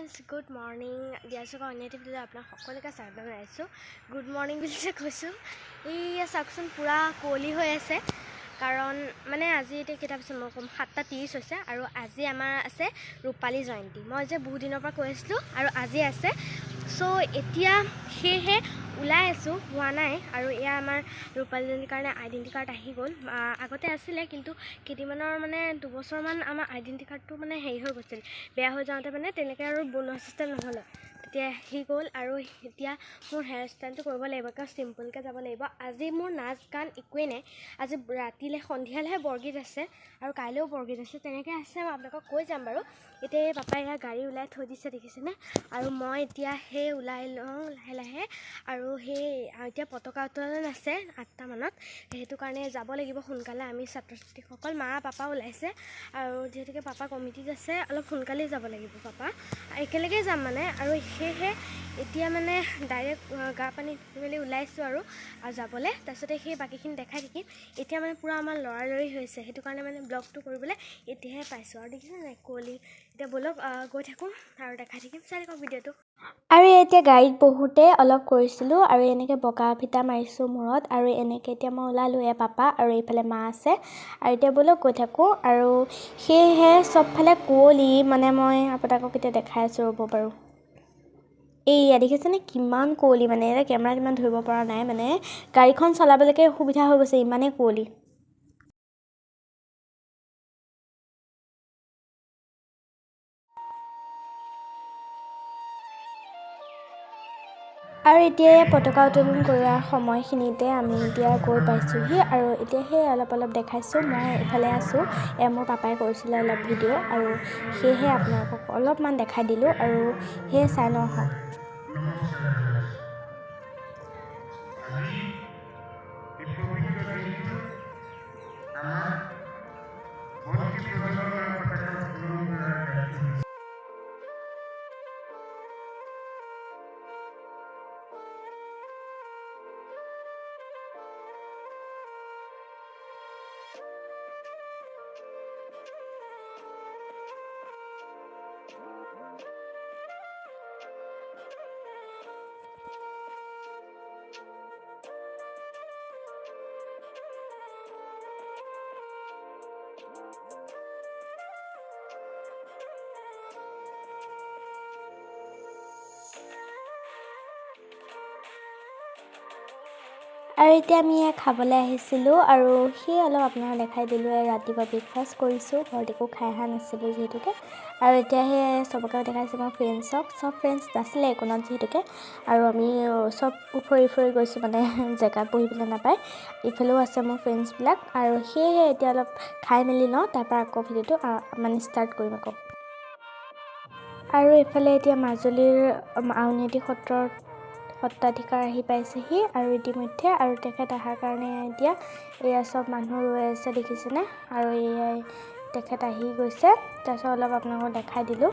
Friends good morning দিয়াছোঁ অন্যটি ভিডিঅ'লৈ আপোনাক সকলোকে স্বাগতম জনাইছোঁ। গুড মৰ্ণিং বুলি যে কৈছোঁ, এইয়া চাওকচোন পূৰা কুঁৱলী হৈ আছে। কাৰণ মানে আজি এতিয়া কেইটা পিছত মই ক'ম 7:30 হৈছে আৰু আজি আমাৰ আছে ৰূপালী জয়ন্তী। মই যে বহুত দিনৰ পৰা কৈ আছিলোঁ আৰু আজি আছে। চ' এতিয়া সেয়েহে ওলাই আছোঁ, হোৱা নাই। আৰু এয়া আমাৰ ৰূপালী জয়ন্তীৰ কাৰণে আইডেণ্টি কাৰ্ড আহি গ'ল। আগতে আছিলে কিন্তু কেইদিনমানৰ মানে 2 বছৰমান আমাৰ আইডেণ্টি কাৰ্ডটো মানে হেৰি হৈ গৈছিল, বেয়া হৈ যাওঁতে মানে তেনেকৈ আৰু বনোৱা চিষ্টেম নহ'লে তেতিয়া আহি গ'ল। আৰু এতিয়া মোৰ হেয়াৰ ষ্টাইলটো কৰিব লাগিব, কাৰণ চিম্পলকৈ যাব লাগিব। আজি মোৰ নাচ গান একোৱেই নাই। আজি ৰাতিলৈ সন্ধিয়ালৈহে বৰগীত আছে আৰু কাইলৈও বৰগীত আছে, তেনেকৈ আছে। মই আপোনালোকক কৈ যাম বাৰু। এতিয়া এই পাপাই ইয়াৰ গাড়ী ওলাই থৈ দিছে দেখিছেনে। আৰু মই এতিয়া সেই ওলাই লওঁ লাহে লাহে। আৰু সেই এতিয়া পতাকা উত্তোলন আছে 8টা মানত, সেইটো কাৰণে যাব লাগিব সোনকালে। আমি ছাত্ৰ ছাত্ৰীসকল মা পাপা ওলাইছে, আৰু যিহেতুকে পাপা কমিটিত আছে অলপ সোনকালেই যাব লাগিব। পাপা একেলগেই যাম মানে। আৰু সেয়েহে এতিয়া মানে ডাইৰেক্ট গা পানী ধুই মেলি ওলাইছোঁ আৰু যাবলৈ। তাৰপিছতে সেই বাকীখিনি দেখাই থাকিম। এতিয়া মানে পূৰা আমাৰ লৰালৰি হৈছে, সেইটো কাৰণে মানে ব্লগটো কৰিবলৈ এতিয়াহে পাইছোঁ। আৰু দেখিছে নাই কুঁৱলী। এতিয়া ব'লক গৈ থাকোঁ আৰু দেখাই থাকিম, চাই থাকক ভিডিঅ'টো। আৰু এতিয়া গাড়ীত বহুতে অলপ কৰিছিলোঁ আৰু এনেকৈ বগা ফিটা মাৰিছোঁ মূৰত। আৰু এনেকৈ এতিয়া মই ওলালোঁ, এয়া পাপা আৰু এইফালে মা আছে। আৰু এতিয়া ব'লক গৈ থাকোঁ। আৰু সেয়েহে চবফালে কুঁৱলী, মানে মই আপোনালোকক এতিয়া দেখাই আছোঁ, ৰ'ব বাৰু। এইয়া দেখিছেনে কিমান কুঁৱলী, মানে এতিয়া কেমেৰাত ইমান ধৰিব পৰা নাই, মানে গাড়ীখন চলাবলৈকে অসুবিধা হৈ গৈছে, ইমানেই কুঁৱলী। আৰু এতিয়া পতাকা উত্তোলন কৰাৰ সময়খিনিতে আমি এতিয়া গৈ পাইছোঁহি। আৰু এতিয়া সেই অলপ অলপ দেখাইছোঁ। মই এইফালে আছোঁ, মোৰ পাপাই কৰিছিলে অলপ ভিডিঅ', আৰু সেয়েহে আপোনালোকক অলপমান দেখাই দিলোঁ। আৰু সেয়ে চাই লওঁ আহক। আৰু এতিয়া আমি খাবলৈ আহিছিলোঁ, আৰু সেই অলপ আপোনাক দেখাই দিলোঁ। ৰাতিপুৱা ব্ৰেকফাষ্ট কৰিছোঁ, ঘৰত একো খাই অহা নাছিলোঁ যিহেতুকে। আৰু এতিয়া সেই চবকে দেখাইছোঁ মই ফ্ৰেণ্ডছক। চব ফ্ৰেণ্ডছ নাছিলে একোনত যিহেতুকে, আৰু আমি চব ফুৰি ফুৰি গৈছোঁ, মানে জেগাত বহিবলৈ নাপায়। ইফালেও আছে মোৰ ফ্ৰেণ্ডছবিলাক। আৰু সেয়েহে এতিয়া অলপ খাই মেলি লওঁ, তাৰপৰা আকৌ ভিডিঅ'টো মানে ষ্টাৰ্ট কৰিম আকৌ। আৰু এইফালে এতিয়া মাজুলীৰ আউনীআটী সত্ৰাধিকাৰ আহি পাইছেহি আৰু ইতিমধ্যে। আৰু তেখেত অহাৰ কাৰণে এতিয়া এয়া চব মানুহ ৰৈ আছে দেখিছেনে। আৰু এয়াই তেখেত আহি গৈছে। তাৰপিছত অলপ আপোনালোকক দেখাই দিলোঁ।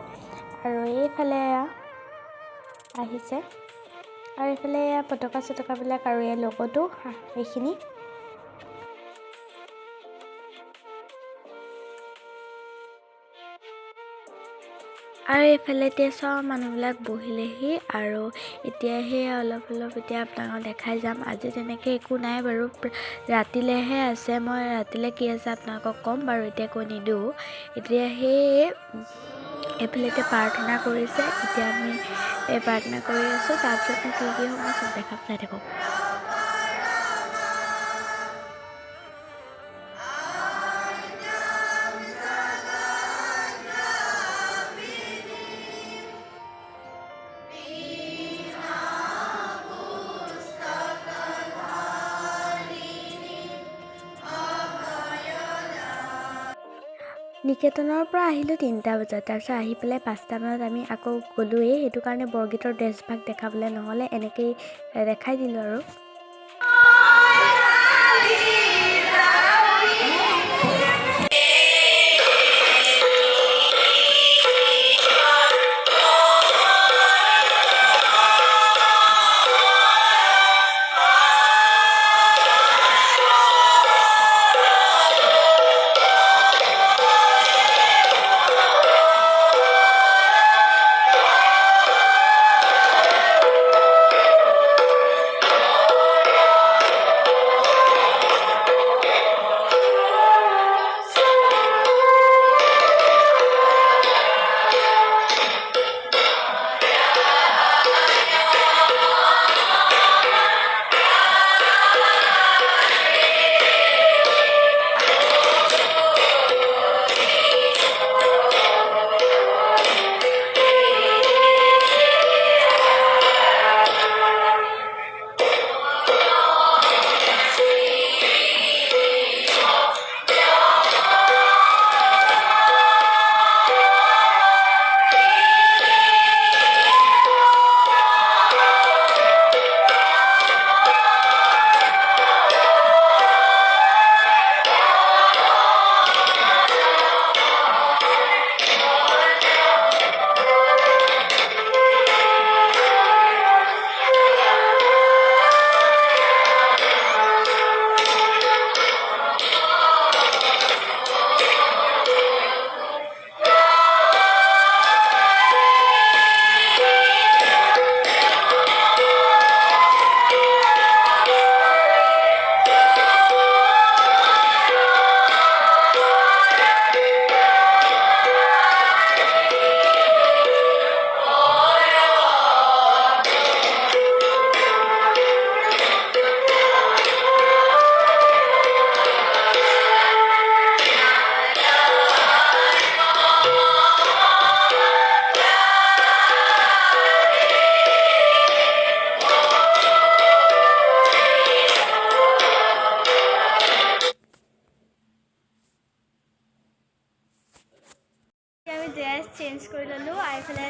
আৰু এইফালে আহিছে, আৰু এইফালে পতাকা চতকাবিলাক, আৰু এই লগতো এইখিনি। আৰু এইফালে এতিয়া চব মানুহবিলাক বহিলেহি। আৰু এতিয়া সেই অলপ এতিয়া আপোনালোকক দেখাই যাম। আজি তেনেকৈ একো নাই বাৰু, ৰাতিলৈহে আছে। মই ৰাতিলৈ কি আছে আপোনালোকক ক'ম বাৰু, এতিয়া কৈ নিদিওঁ। এতিয়া সেই এইফালে এতিয়া প্ৰাৰ্থনা কৰিছে, এতিয়া আমি প্ৰাৰ্থনা কৰি আছোঁ। তাৰপিছত কি কি হ'ব মই চব দেখাম, চাই থাকক। নিকেতনৰ পৰা আহিলোঁ 3টা বজাত। তাৰপিছত আহি পেলাই 5টা মানত আমি আকৌ গ'লোৱেই। সেইটো কাৰণে বৰগীতৰ ড্ৰেছভাগ দেখাবলৈ নহ'লে, এনেকেই দেখাই দিলোঁ আৰু।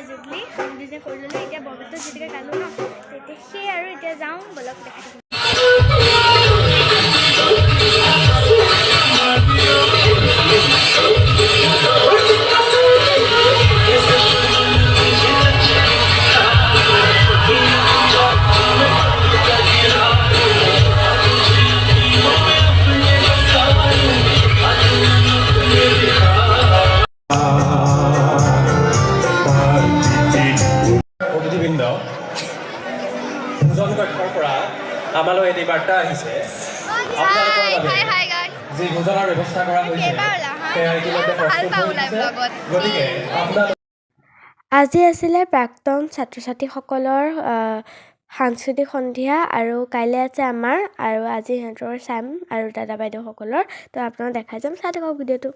জুবলি নিজে কৰি ল'লোঁ এতিয়া বৰগীতটো যেতিয়াকৈ গালোঁ ন তেতিয়া সেই আৰু এতিয়া যাওঁ বলক দেখাই দিম আমালৈ এটি বাৰ্তা আহিছে আপোনালোকৰ বাবে যি ভোজনৰ ব্যৱস্থা কৰা হৈছে সেয়া ইতিমধ্যে প্ৰস্তুত হৈ উঠিছে গতিকে আপোনালোক আজি আছিলে প্ৰাক্তন ছাত্ৰ ছাত্ৰীসকলৰ সাংস্কৃতিক সন্ধিয়া আৰু কাইলৈ আছে আমাৰ আৰু আজি সিহঁতৰ চাম আৰু দাদা বাইদেউসকলৰ তো আপোনালোক দেখাই যাম চাই থাকক ভিডিঅ'টো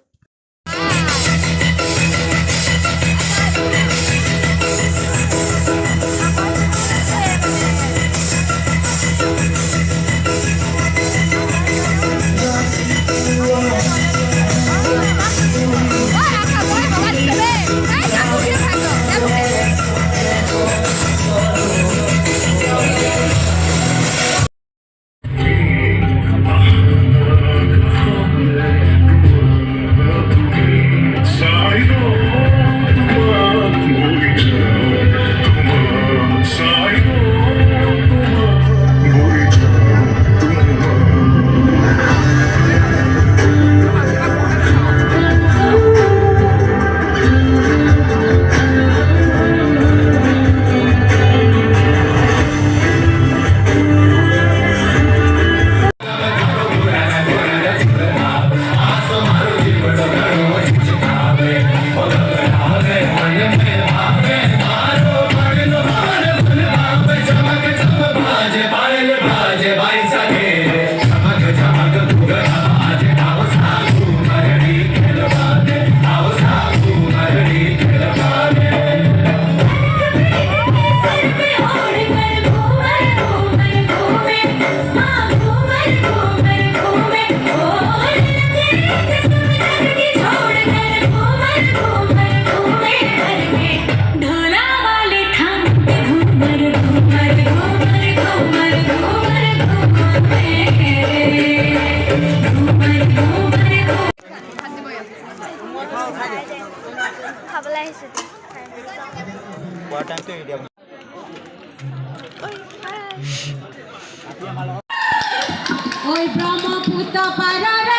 খাবলৈ আহিছোঁ ওই ব্রহ্মপুত্র পারার